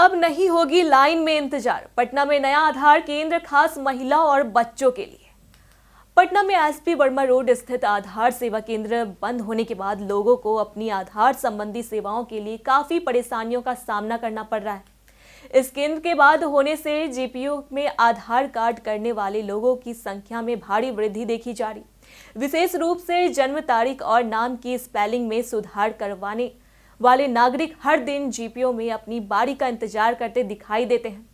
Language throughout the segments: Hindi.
अब नहीं होगी लाइन में इंतजार। पटना में नया आधार केंद्र खास महिला और बच्चों के लिए। पटना में एसपी वर्मा रोड स्थित आधार सेवा केंद्र बंद होने के बाद लोगों को अपनी आधार संबंधी सेवाओं के लिए काफी परेशानियों का सामना करना पड़ रहा है। इस केंद्र के बाद होने से जीपीओ में आधार कार्ड करने वाले लोगों की संख्या में भारी वृद्धि देखी जा रही। विशेष रूप से जन्म तारीख और नाम की स्पेलिंग में सुधार करवाने वाले नागरिक हर दिन जीपीओ में अपनी बारी का इंतजार करते दिखाई देते हैं।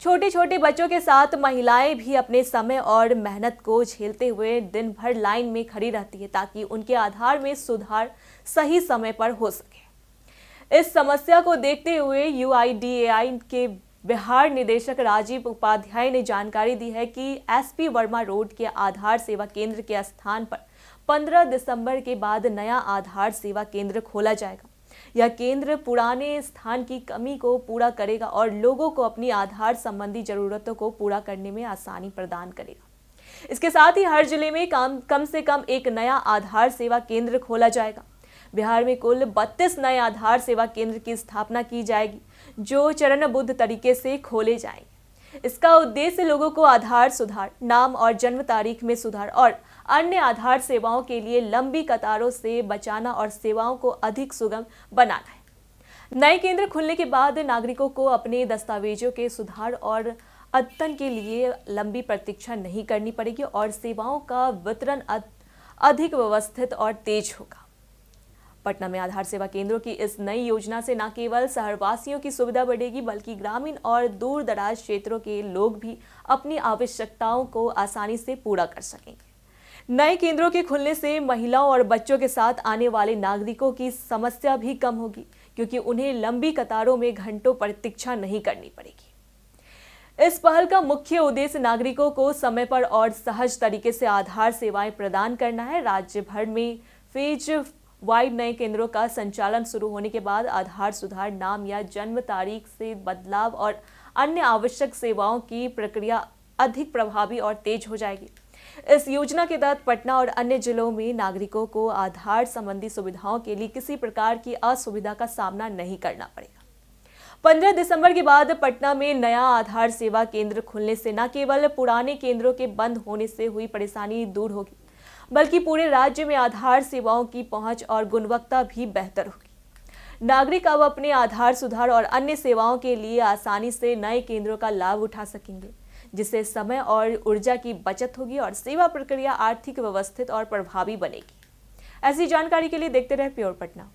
छोटे छोटे बच्चों के साथ महिलाएं भी अपने समय और मेहनत को झेलते हुए दिन भर लाइन में खड़ी रहती है ताकि उनके आधार में सुधार सही समय पर हो सके। इस समस्या को देखते हुए यूआईडीएआई के बिहार निदेशक राजीव उपाध्याय ने जानकारी दी है कि एसपी वर्मा रोड के आधार सेवा केंद्र के स्थान पर 15 दिसंबर के बाद नया आधार सेवा केंद्र खोला जाएगा। यह केंद्र पुराने स्थान की कमी को पूरा करेगा और लोगों को अपनी आधार संबंधी जरूरतों को पूरा करने में आसानी प्रदान करेगा। इसके साथ ही हर जिले में कम से कम एक नया आधार सेवा केंद्र खोला जाएगा। बिहार में कुल 32 नए आधार सेवा केंद्र की स्थापना की जाएगी, जो चरणबद्ध तरीके से खोले जाएंगे। इसका उद्देश्य लोगों को आधार सुधार, नाम और जन्म तारीख में सुधार और अन्य आधार सेवाओं के लिए लंबी कतारों से बचाना और सेवाओं को अधिक सुगम बनाना है। नए केंद्र खुलने के बाद नागरिकों को अपने दस्तावेजों के सुधार और अद्यतन के लिए लंबी प्रतीक्षा नहीं करनी पड़ेगी और सेवाओं का वितरण अधिक व्यवस्थित और तेज होगा। पटना में आधार सेवा केंद्रों की इस नई योजना से न केवल शहरवासियों की सुविधा बढ़ेगी, बल्कि ग्रामीण और दूर दराज क्षेत्रों के लोग भी अपनी आवश्यकताओं को आसानी से पूरा कर सकेंगे। नए केंद्रों के खुलने से महिलाओं और बच्चों के साथ आने वाले नागरिकों की समस्या भी कम होगी, क्योंकि उन्हें लंबी कतारों में घंटों प्रतीक्षा नहीं करनी पड़ेगी। इस पहल का मुख्य उद्देश्य नागरिकों को समय पर और सहज तरीके से आधार सेवाएं प्रदान करना है। राज्य भर में फेज वाइड नए केंद्रों का संचालन शुरू होने के बाद आधार सुधार, नाम या जन्म तारीख से बदलाव और अन्य आवश्यक सेवाओं की प्रक्रिया अधिक प्रभावी और तेज हो जाएगी। इस योजना के तहत पटना और अन्य जिलों में नागरिकों को आधार संबंधी सुविधाओं के लिए किसी प्रकार की असुविधा का सामना नहीं करना पड़ेगा। 15 दिसंबर के बाद पटना में नया आधार सेवा केंद्र खुलने से न केवल पुराने केंद्रों के बंद होने से हुई परेशानी दूर होगी, बल्कि पूरे राज्य में आधार सेवाओं की पहुंच और गुणवत्ता भी बेहतर होगी। नागरिक अब अपने आधार सुधार और अन्य सेवाओं के लिए आसानी से नए केंद्रों का लाभ उठा सकेंगे, जिससे समय और ऊर्जा की बचत होगी और सेवा प्रक्रिया आर्थिक, व्यवस्थित और प्रभावी बनेगी। ऐसी जानकारी के लिए देखते रहे प्योर पटना।